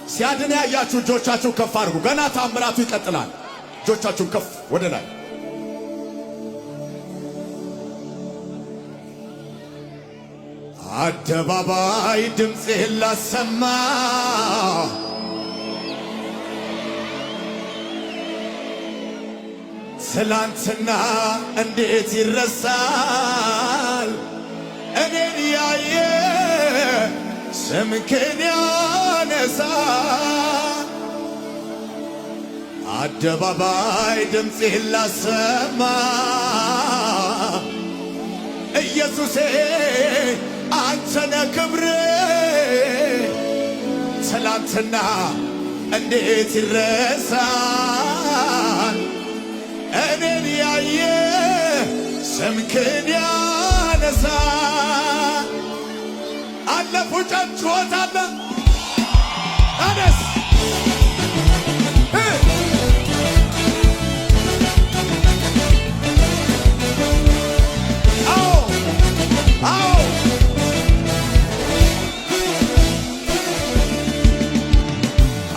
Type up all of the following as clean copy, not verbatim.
ሲያድን ያያችሁ እጆቻችሁን ከፍ አድርጉ። ገና ታምራቱ ይቀጥላል። እጆቻችሁን ከፍ ወደ ላይ። አደባባይ ድምፄን ላሰማ ትላንትና እንዴት ይረሳል? እኔን ያየ ስምክን ያነሳ አደባባይ ድምፄን ላሰማ ኢየሱሴ አንተነ ክብሬ ትላንትና እንዴት ይረሳል? እኔን ያየ ስምክን ያነሳ አለፉ ጨንቾት አለ አነስ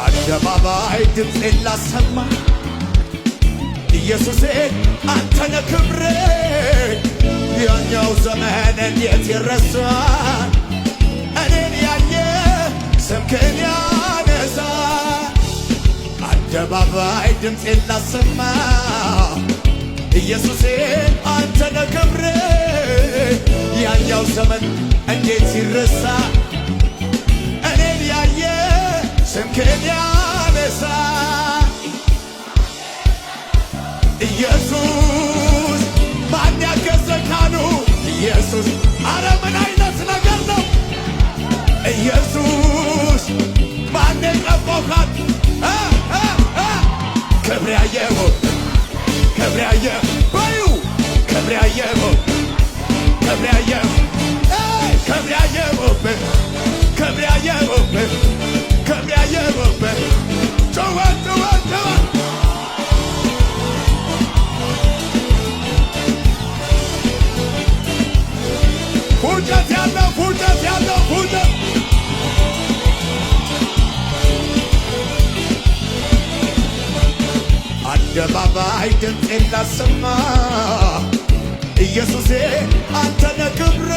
አደባባይ ድምፄን ላሰማ ኢየሱሴ አንተነ ክብሬ ያኛው ዘመን እንዴት ይረሳል? እኔን ያየ ስምክን ያነሳ አደባባይ ድምፄን ላሰማ ኢየሱሴ አንተነ ክብሬ ያኛው ዘመን እንዴት ይረሳል? እኔን ያየ ስምክን ያነሳ ኢየሱስ ማን ያገዘ ካሉ ኢየሱስ አረ ምን አይነት ነገር ነው? ኢየሱስ ማን የቀባው ካሉ ክብር ያየው ክብር ያየው በዩ ክብር ያየው ክብር ያየው ክብር ያየው ክብር ያየው ክብር ያየው ጨዋት ጨዋት ጨዋት ፉጨት ያለው ፉጨት ያለው ፉጨት አደባባይ ድምፄን ላሰማ ኢየሱሴ አንተነ ክብሬ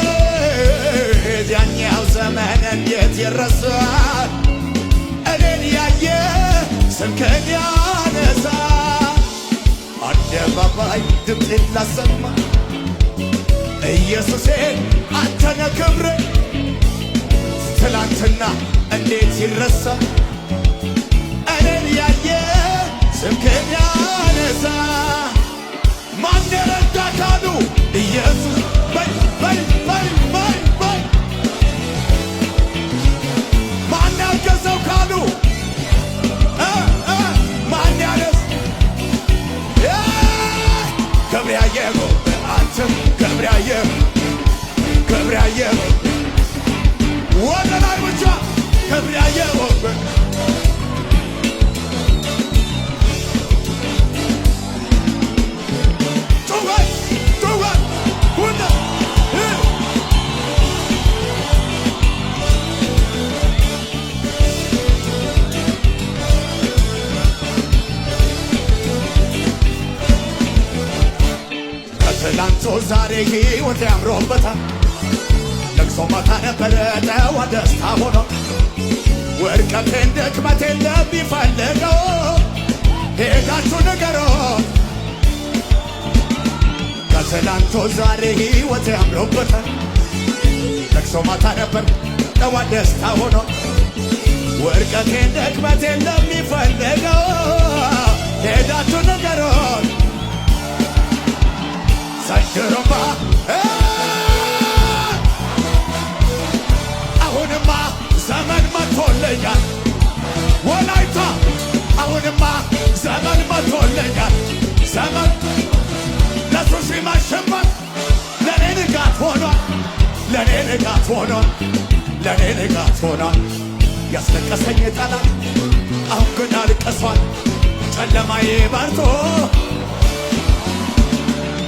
ያኛው ዘመን እንዴት ይረሳል? እኔን ያየ ስምክን ያነሳ አደባባይ ድምፄን ላሰማ ኢየሱሴ አንተነ ክብሬ ትላንትና እንዴት ይረሳል? እኔን ያየ ስምክን ያነሳ ማን የረዳ ካሉ ኢየሱስ በይ በይ በይ በይ በይ ማን ያገዘው ካሉ ማን ያነስ ክብር ያየው አንተም ክብር ያየው ክብር ያየው ወደ ላይ ብቻ ክብር ያየው ጩኸት ጩኸት ሁሉ ከትላንቱ ዛሬ ሕይወት ያምሮበታል። ለቅሶ ማታ ነበረ ጠዋት ደስታ ሆኖ ውድቀቴን ድክመቴን ለሚፈልገው ሄዳችሁ ንገሩት። ከትላንቱ ዛሬ ሕይወት ያምሮበታል። ለቅሶ ማታ ነበር ጠዋት ደስታ ሆኖ ውድቀቴን ድክመቴን ለሚፈልገው ሄዳችሁ ንገሩት። ዘንድሮማ አሁንማ ዘመን መጥቶልኛል። ወላይታ አሁንማ ዘመን መጥቶልኛል። ዘመን ለሱ ሲመሽበት ለኔ ንጋት ሆኗል። ለኔ ንጋት ሆኗል። ለኔ ንጋት ሆኗል። ያስለቀሰኝ ጠላት አሁን ግን አልቅሷል። ጨለማዬ በርቶ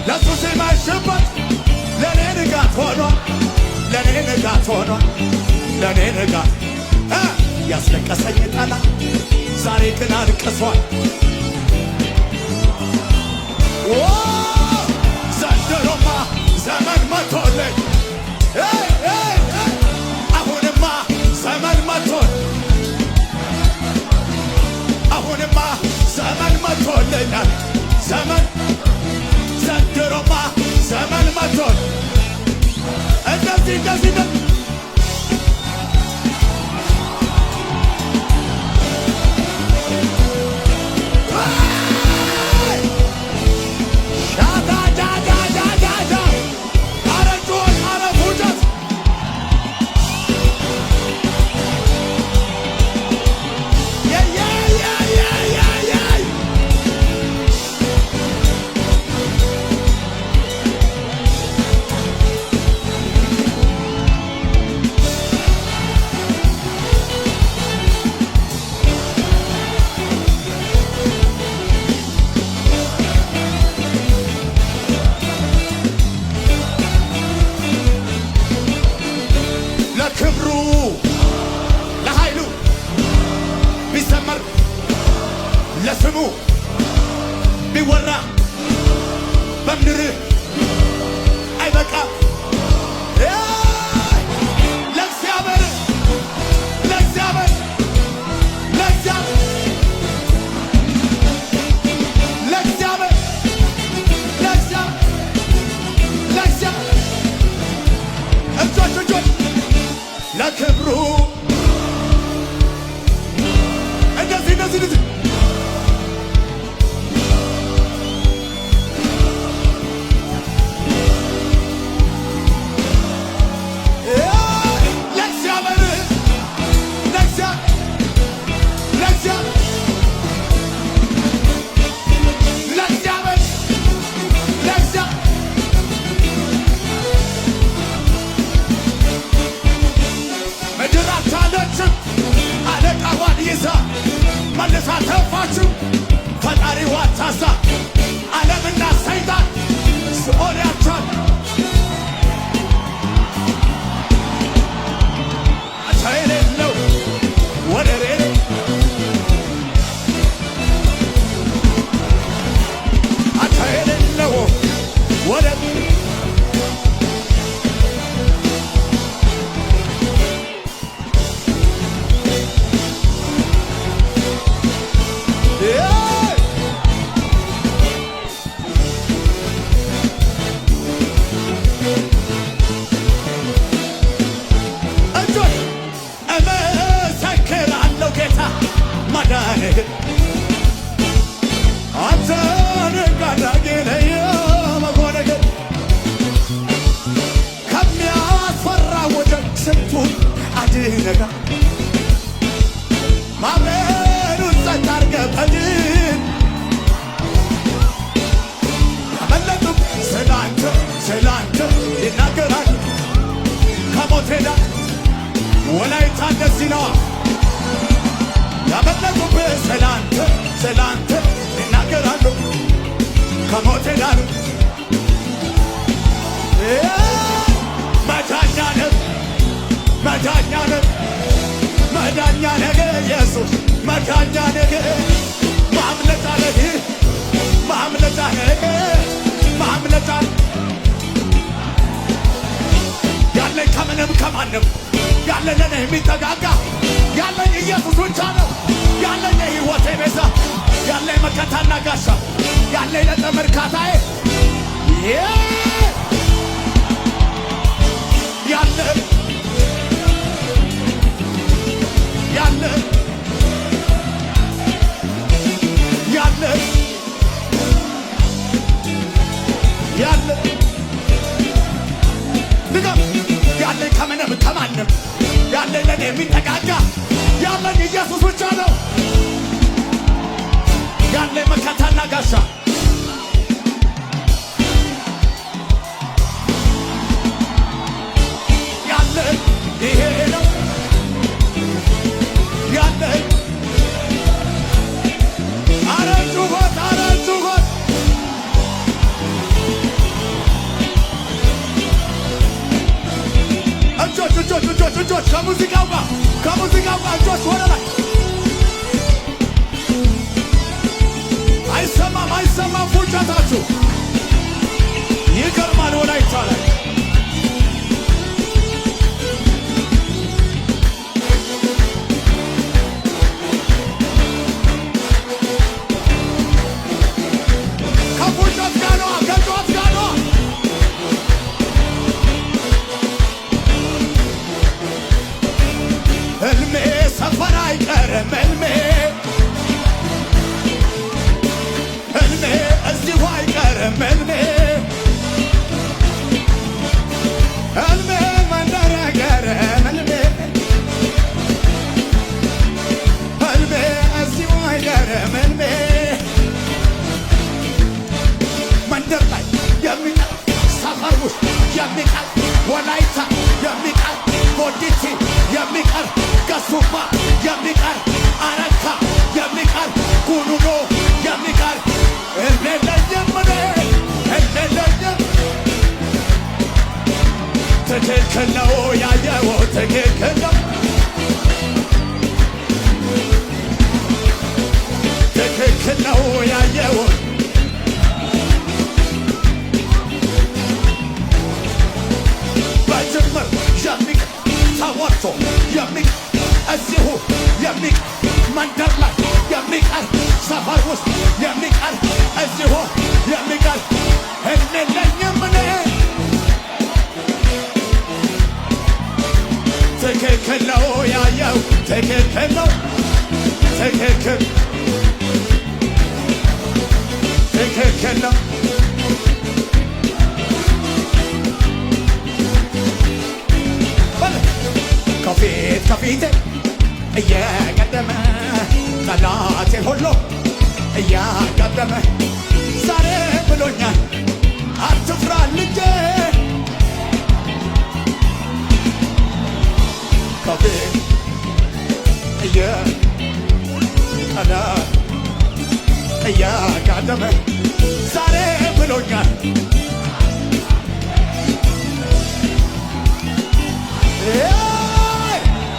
ለሱ ሲመሽበት ለኔ ንጋት ሆኗል። ለኔ ንጋት ሆኗል። ለኔ ንጋት ያስለቀሰኝ ጠላት ዛሬ ግን አልቅሷል። ዘንድሮማ ዘመን መቶልኝ አሁንማ ዘመን መቶል አሁንማ ዘመን መቶልኛል ዘመን ዘንድሮማ ዘመን መቶል እንደዚህ ለክብሩ ለኃይሉ ቢሰመር ለስሙ ቢወራ በምድር አይበቃም። ለእግዚአብሔር ለእግዚአብሔር ለእግዚአብሔር ለእግዚአብሔር ለእግዚአብሔር እጆች ለክብሩ እንደዚህ አለቃዋን ይዛ መልሳ ተፋችው ፈጣሪዋ ታዛ ዓለምና ሰይጣን ሲኦል ያቻል አቻ የሌለው ወደር አቻ የሌለው ወደር ከሚያስፈራ ወጀብ ስንቱን አድነጋ ማመኑን ጸጥ አድርገህ በድን ያመለጡም ስላንተ ይናገራል ከሞት ሄዳ ወላይታ እንደዚህ ነዋ ያመለጡብህ ስላንተ ይናገራሉ ከሞት ሄዳሉ መዳኛ ነገ ኢየሱስ መዳኛ ነገ ማምለጫ ያለኝ ከምንም ከማንም ያለኝ ለኔ የሚጠጋጋ ያለኝ ኢየሱስ ብቻ ነው ያለኝ የሕይወቴ ቤዛ ያለኝ መከታና ጋሻ ያለኝ ለጥም እርካታዬ ያለኝ ከምንም ከማንም ያለኝ ለኔ የሚጠጋጋ ያለኝ ኢየሱስ ብቻ ነው ያለኝ መከታና ጋሻ ያለኝ ይሄ ነው ያለኝ አረንቹጎት እጆች ከሙዚቃው ጋር እጆች ወደ እጆቻችሁ ይገርማል። ወላይታ ላይ ከፉጨት ጋር ነዋ፣ ከጩኸት ጋር ነዋ። ሕልሜ ሰፈር አይቀርም ሕልሜ ሕልሜ እዚሁ አይቀርም ሕልሜ ሕልሜ መንደር አይቀርም ሕልሜ ሕልሜ እዚሁ አይቀርም ሕልሜ መንደር ላይ የሚቀር ሰፈር ውስጥ የሚቀር ወላይታ የሚቀር ቦዲቲ የሚቀር ገሱባ የሚቀር አረካ የሚቀር ጉኑኖ የሚቀር እኔለኝም እኔለኝም። ትክክል ነው ያየው ትክክል ነው ትክክል ነው ያየው በጅምር የሚቀር ተወርቶ የሚቀር እዚሁ የሚቀር መንደር ላይ የሚቀር ሰፈር ውስጥ የሚቀር እዚሁ የሚቀር እኔለኝም እኔ። ትክክል ነው ያየው ትክክል ነው ትክክል ትክክል ነው። ከፊት ከፊቴ እየቀደመ ጠላቴ ሁሉ እያቀደመ ዛሬ ብሎኛል አትፍራ ልጄ። ከፊት እየቀደመ እያቀደመ ዛሬ ብሎኛል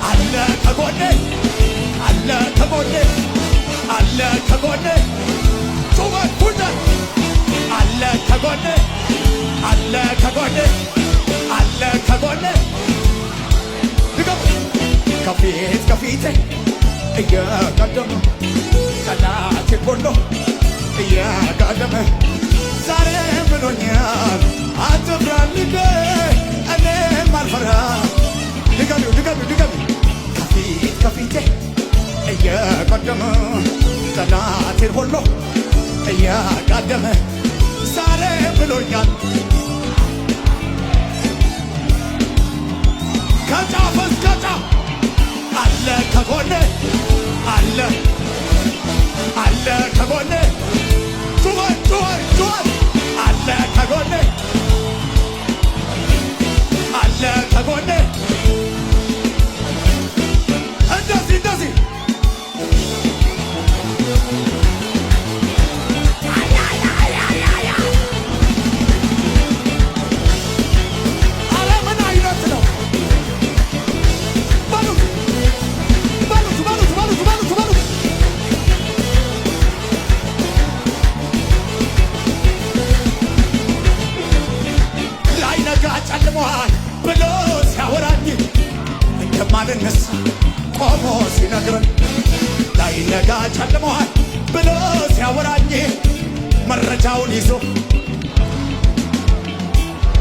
አለ ከጎኔ አለ ከጎኔ አለ ከጎኔ ጩኸት ሁነት አለ ከጎኔ አለ ከጎኔ አለ ከጎኔ ድገም ከፊት ከፊቴ እየቀደመ ጠላቴ ሁሉ እየቀደመ ዛሬ ብሎኛል አትፍራ ልጄ እኔም አልፈራም። ድገሚው ድገሚው ድገሚው ከፊት ከፊቴ እየቀደመ ጠላቴን ሁሉ እያቃደመ ዛሬ ብሎኛል ከጫፍ እስከ ጫፍ አለ ከጎኔ አለ አለ ከጎኔ ጩኸት ጩኸት ጩኸት አለ ከጎኔ አለ ከጎኔ እንደዚህ እንደዚህ አረ ምን አይነት ነው? በሉት በሉት በሉት በሉት በሉት በሉት ላይነጋ ጨልሟል ብሎ ሲያወራኝ እንደማልነሳ ቆሞ ሲነግረን ላይነጋ ጨልሟል ብሎ ሲያወራኝ መረጃውን ይዞ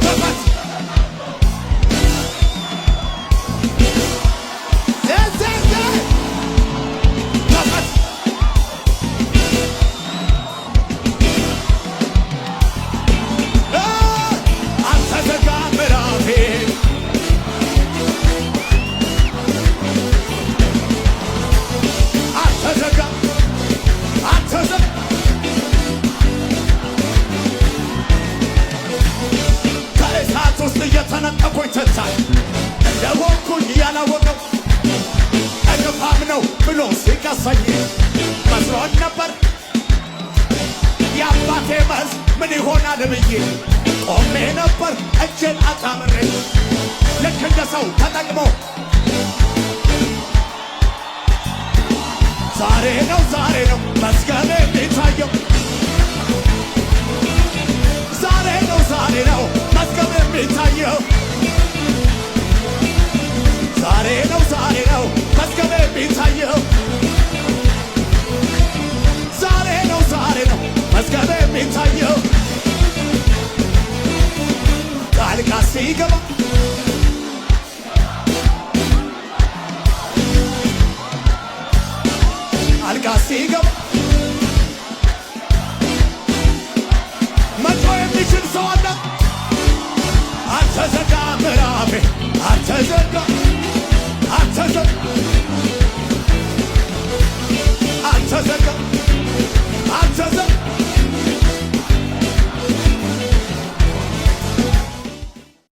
በበት በበት አልተዘጋ ምዕራፌ አልተዘጋ አልተዘጋ ከእሳት ውስጥ እየተነጠቁኝ ትንሣኤ እንደሆንኩኝ ያላወቀው እንፋም ነው ብሎ ሲቀሰኝ መስሎኝ ነበር የአባቴ መዝ ምን ይሆናል ብዬ ቆሜ ነበር እጄን አጣምሬ ልክ እንደ ሰው ተጠቅሞ ዛሬ ነው መዝገቤ የሚታየው ታየው